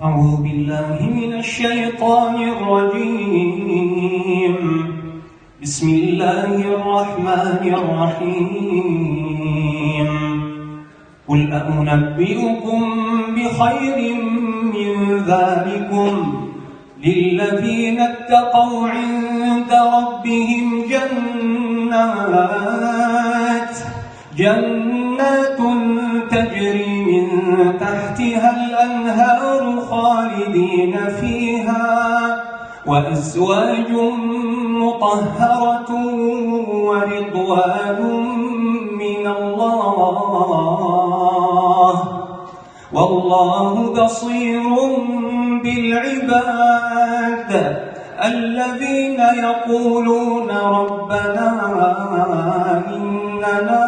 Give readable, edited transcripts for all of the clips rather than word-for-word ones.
أعوذ بالله من الشيطان الرجيم. بسم الله الرحمن الرحيم. قل أنبئكم بخير من ذلكم للذين اتقوا عند ربهم جنات تجري من تحتها الأنهار خالدين فيها وأزواج مطهرة ورضوان من الله والله بصير بالعباد. الذين يقولون ربنا إننا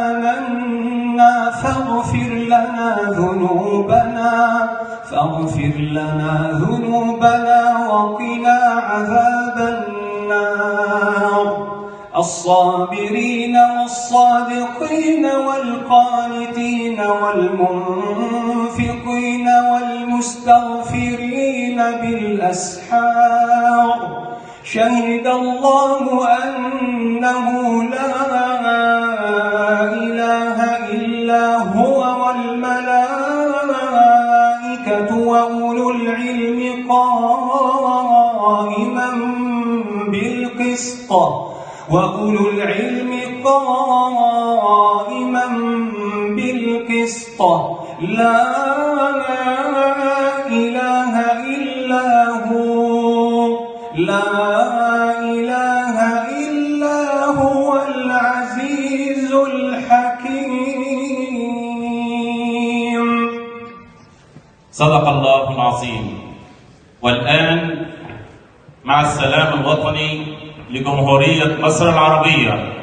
آمنا فاغفر لنا ذنوبنا وقنا عذاب النار. الصابرين والصادقين والقانتين والمنفقين والمستغفرين بالأسحار. شهد الله أنه لا إله إلا هو والملائكة وأولو العلم قائما بالقسط لا إله إلا هو العزيز الحكيم. صدق الله العظيم. والآن مع السلام الوطني لجمهورية مصر العربية.